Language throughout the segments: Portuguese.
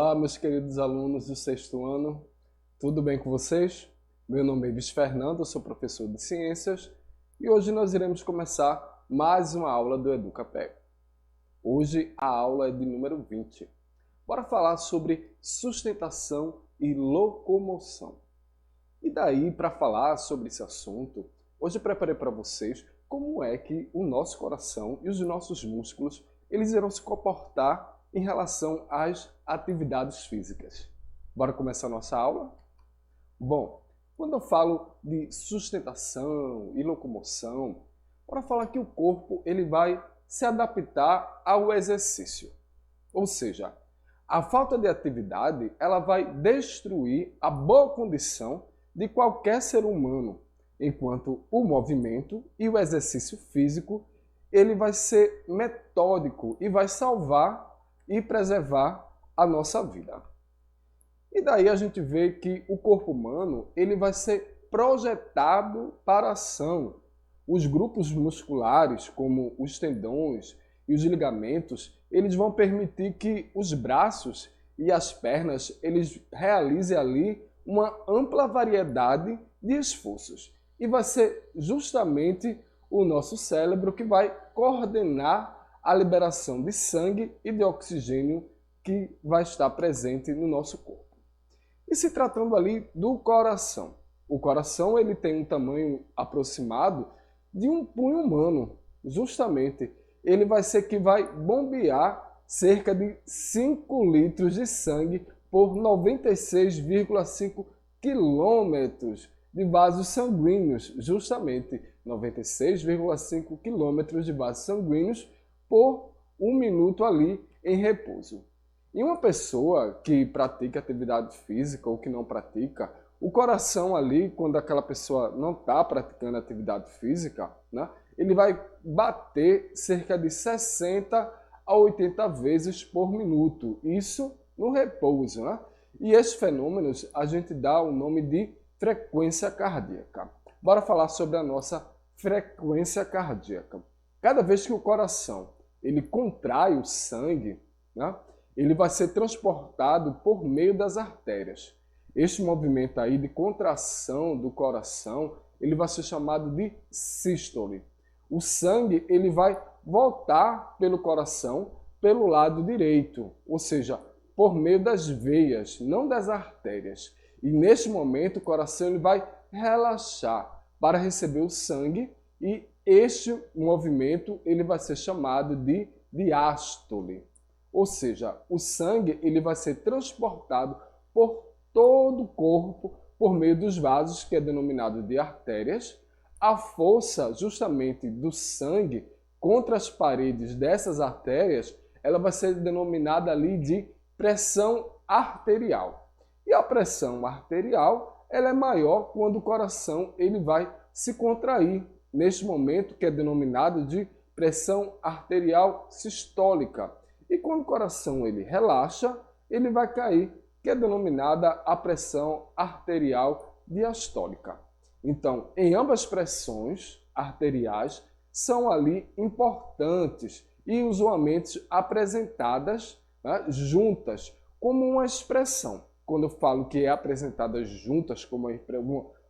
Olá, meus queridos alunos do sexto ano, tudo bem com vocês? Meu nome é Luiz Fernando, eu sou professor de Ciências e hoje nós iremos começar mais uma aula do EducaPE. Hoje a aula é de número 20. Bora falar sobre sustentação e locomoção. E daí, para falar sobre esse assunto, hoje eu preparei para vocês como é que o nosso coração e os nossos músculos eles irão se comportar em relação às atividades físicas. Bora começar a nossa aula? Bom, quando eu falo de sustentação e locomoção, bora falar que o corpo ele vai se adaptar ao exercício. Ou seja, a falta de atividade ela vai destruir a boa condição de qualquer ser humano, enquanto o movimento e o exercício físico ele vai ser metódico e vai salvar e preservar a nossa vida. E daí a gente vê que o corpo humano ele vai ser projetado para a ação. Os grupos musculares, como os tendões e os ligamentos, eles vão permitir que os braços e as pernas eles realizem ali uma ampla variedade de esforços. E vai ser justamente o nosso cérebro que vai coordenar a liberação de sangue e de oxigênio que vai estar presente no nosso corpo. E se tratando ali do coração. O coração ele tem um tamanho aproximado de um punho humano. Justamente, ele vai ser que vai bombear cerca de 5 litros de sangue por 96,5 quilômetros de vasos sanguíneos. Justamente, 96,5 quilômetros de vasos sanguíneos por um minuto ali em repouso. E uma pessoa que pratica atividade física ou que não pratica, o coração ali, quando aquela pessoa não está praticando atividade física, né, ele vai bater cerca de 60 a 80 vezes por minuto. Isso no repouso. Né? E esses fenômenos a gente dá o nome de frequência cardíaca. Bora falar sobre a nossa frequência cardíaca. Cada vez que o coração ele contrai o sangue, né, ele vai ser transportado por meio das artérias. Este movimento aí de contração do coração, ele vai ser chamado de sístole. O sangue ele vai voltar pelo coração pelo lado direito, ou seja, por meio das veias, não das artérias. E neste momento o coração ele vai relaxar para receber o sangue e este movimento ele vai ser chamado de diástole. Ou seja, o sangue ele vai ser transportado por todo o corpo por meio dos vasos, que é denominado de artérias. A força justamente do sangue contra as paredes dessas artérias, ela vai ser denominada ali de pressão arterial. E a pressão arterial, ela é maior quando o coração ele vai se contrair. Neste momento, que é denominado de pressão arterial sistólica. E quando o coração ele relaxa, ele vai cair, que é denominada a pressão arterial diastólica. Então, em ambas pressões arteriais são ali importantes e usualmente apresentadas, né, juntas, como uma expressão. Quando eu falo que é apresentadas juntas como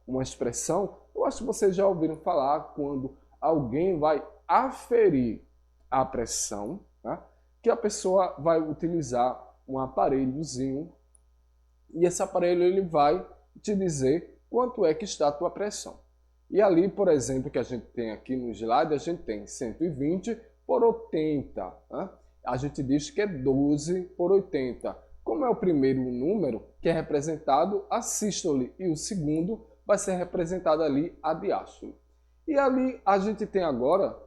uma expressão, eu acho que vocês já ouviram falar quando alguém vai aferir a pressão, né, que a pessoa vai utilizar um aparelhozinho e esse aparelho ele vai te dizer quanto é que está a tua pressão. E ali, por exemplo, que a gente tem aqui no slide, a gente tem 120 por 80. Né? A gente diz que é 12 por 80. Como é o primeiro número, que é representado a sístole, e o segundo vai ser representado ali a diástole. E ali a gente tem agora,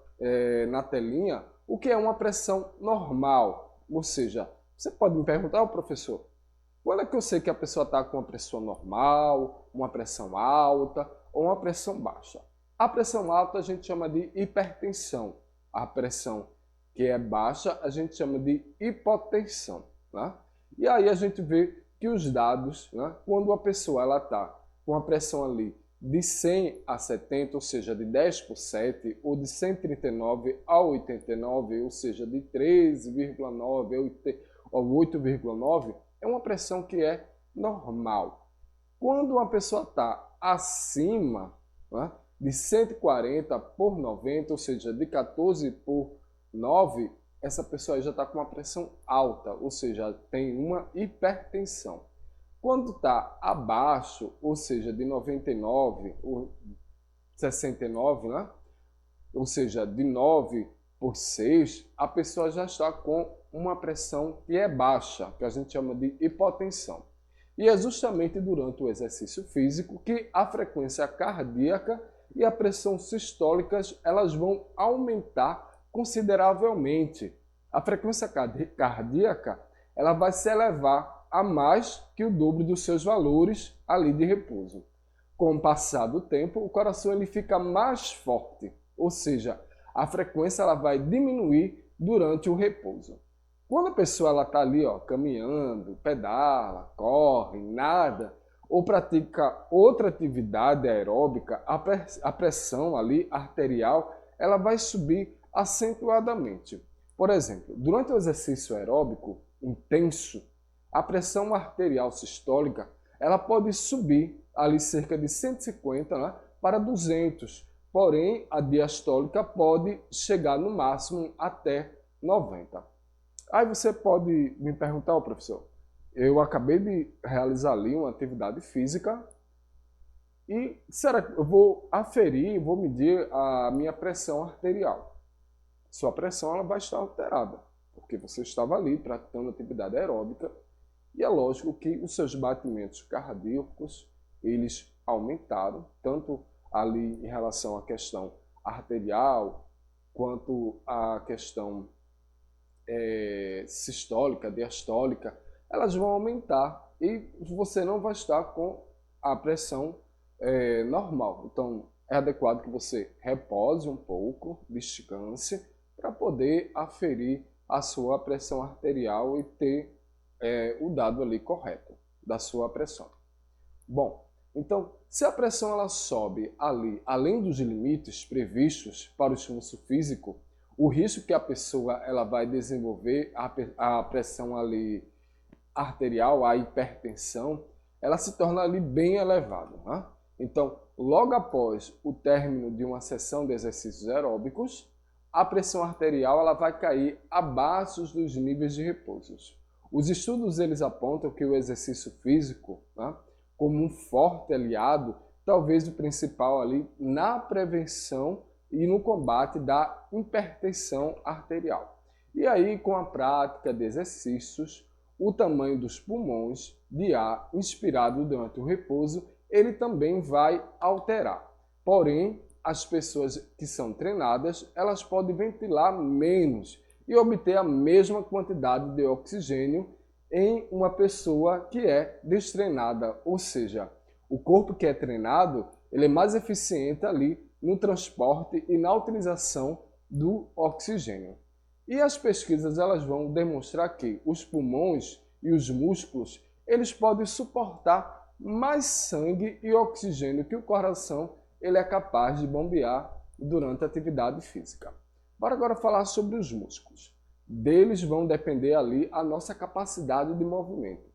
na telinha, o que é uma pressão normal. Ou seja, você pode me perguntar, professor, quando é que eu sei que a pessoa está com uma pressão normal, uma pressão alta ou uma pressão baixa? A pressão alta a gente chama de hipertensão. A pressão que é baixa a gente chama de hipotensão. Né? E aí a gente vê que os dados, né, quando a pessoa está com a pressão ali de 100 a 70, ou seja, de 10 por 7, ou de 139 a 89, ou seja, de 13,9 a 8,9, é uma pressão que é normal. Quando uma pessoa está acima, né, de 140 por 90, ou seja, de 14 por 9, essa pessoa já está com uma pressão alta, ou seja, tem uma hipertensão. Quando está abaixo, ou seja, de 99 ou 69, né? Ou seja, de 9 por 6, a pessoa já está com uma pressão que é baixa, que a gente chama de hipotensão. E é justamente durante o exercício físico que a frequência cardíaca e a pressão sistólicas elas vão aumentar consideravelmente. A frequência cardíaca ela vai se elevar a mais que o dobro dos seus valores ali de repouso. Com o passar do tempo, o coração ele fica mais forte, ou seja, a frequência ela vai diminuir durante o repouso. Quando a pessoa está ali caminhando, pedala, corre, nada, ou pratica outra atividade aeróbica, a pressão ali arterial ela vai subir acentuadamente. Por exemplo, durante o exercício aeróbico intenso, a pressão arterial sistólica ela pode subir ali cerca de 150, né, para 200, porém a diastólica pode chegar no máximo até 90. Aí você pode me perguntar, professor, eu acabei de realizar ali uma atividade física e será que eu vou aferir, vou medir a minha pressão arterial? Sua pressão ela vai estar alterada, porque você estava ali praticando atividade aeróbica e é lógico que os seus batimentos cardíacos eles aumentaram, tanto ali em relação à questão arterial, quanto à questão sistólica, diastólica, elas vão aumentar e você não vai estar com a pressão normal. Então, é adequado que você repose um pouco, descanse, para poder aferir a sua pressão arterial e ter o dado ali correto da sua pressão. Bom, então, se a pressão ela sobe ali, além dos limites previstos para o esforço físico, o risco que a pessoa ela vai desenvolver a pressão ali arterial, a hipertensão, ela se torna ali bem elevada, né? Então, logo após o término de uma sessão de exercícios aeróbicos, a pressão arterial ela vai cair abaixo dos níveis de repouso. Os estudos eles apontam que o exercício físico, né, como um forte aliado, talvez o principal ali na prevenção e no combate da hipertensão arterial. E aí, com a prática de exercícios, o tamanho dos pulmões de ar inspirado durante o repouso, ele também vai alterar. Porém, as pessoas que são treinadas, elas podem ventilar menos e obter a mesma quantidade de oxigênio em uma pessoa que é destreinada, ou seja, o corpo que é treinado, ele é mais eficiente ali no transporte e na utilização do oxigênio. E as pesquisas elas vão demonstrar que os pulmões e os músculos, eles podem suportar mais sangue e oxigênio que o coração ele é capaz de bombear durante a atividade física. Bora agora falar sobre os músculos. Deles vão depender ali a nossa capacidade de movimento.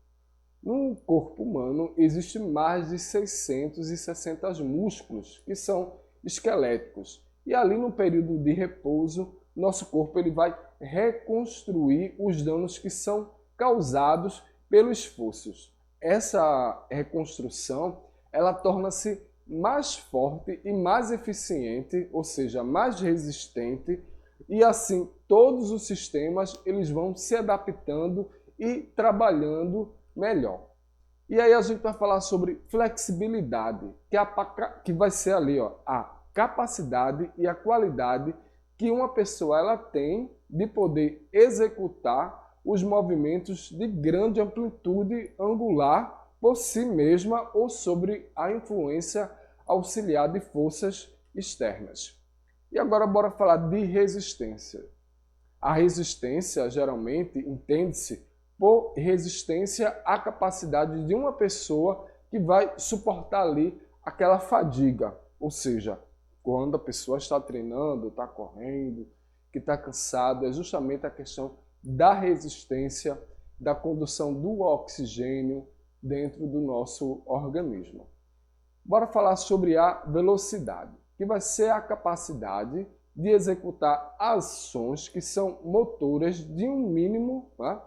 No corpo humano existe mais de 660 músculos que são esqueléticos. E ali no período de repouso, nosso corpo ele vai reconstruir os danos que são causados pelos esforços. Essa reconstrução, ela torna-se mais forte e mais eficiente, ou seja, mais resistente, e assim todos os sistemas eles vão se adaptando e trabalhando melhor. E aí a gente vai falar sobre flexibilidade, que vai ser ali a capacidade e a qualidade que uma pessoa ela tem de poder executar os movimentos de grande amplitude angular por si mesma ou sobre a influência auxiliar de forças externas. E agora bora falar de resistência. A resistência geralmente entende-se por resistência à capacidade de uma pessoa que vai suportar ali aquela fadiga, ou seja, quando a pessoa está treinando, está correndo, que está cansado, é justamente a questão da resistência da condução do oxigênio dentro do nosso organismo. Bora falar sobre a velocidade, que vai ser a capacidade de executar ações que são motoras de um mínimo, né,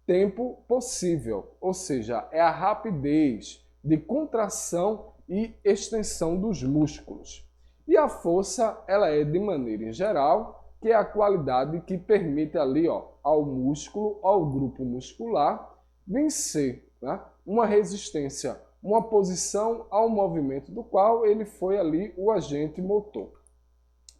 tempo possível, ou seja, é a rapidez de contração e extensão dos músculos. E a força, ela é de maneira em geral, que é a qualidade que permite ali, ao músculo, ao grupo muscular, vencer, né, uma resistência, uma posição ao movimento do qual ele foi ali o agente motor.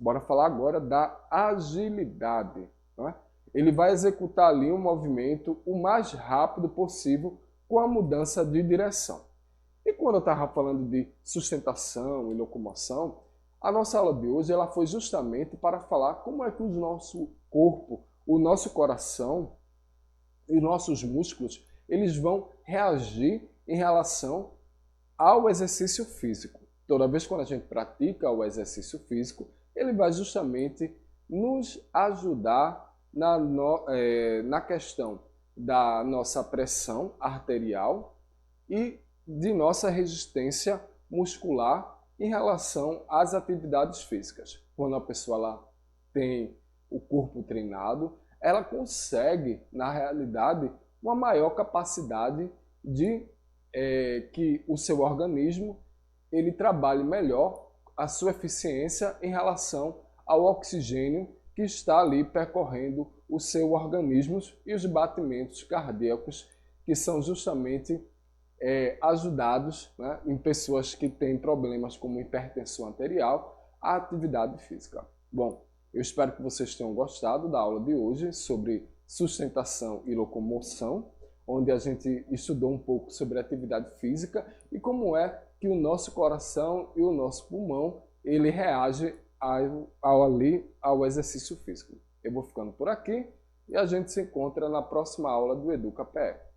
Bora falar agora da agilidade, né? Ele vai executar ali um movimento o mais rápido possível com a mudança de direção. E quando eu estava falando de sustentação e locomoção, a nossa aula de hoje ela foi justamente para falar como é que o nosso corpo, o nosso coração e nossos músculos, eles vão reagir em relação ao exercício físico. Toda vez que a gente pratica o exercício físico, ele vai justamente nos ajudar na questão da nossa pressão arterial e de nossa resistência muscular em relação às atividades físicas. Quando a pessoa lá tem o corpo treinado, ela consegue, na realidade, uma maior capacidade de que o seu organismo ele trabalhe melhor a sua eficiência em relação ao oxigênio que está ali percorrendo o seu organismo e os batimentos cardíacos que são justamente ajudados, né, em pessoas que têm problemas como hipertensão arterial, a atividade física. Bom, eu espero que vocês tenham gostado da aula de hoje sobre sustentação e locomoção, onde a gente estudou um pouco sobre atividade física e como é que o nosso coração e o nosso pulmão ele reage ao exercício físico. Eu vou ficando por aqui e a gente se encontra na próxima aula do EducaPE.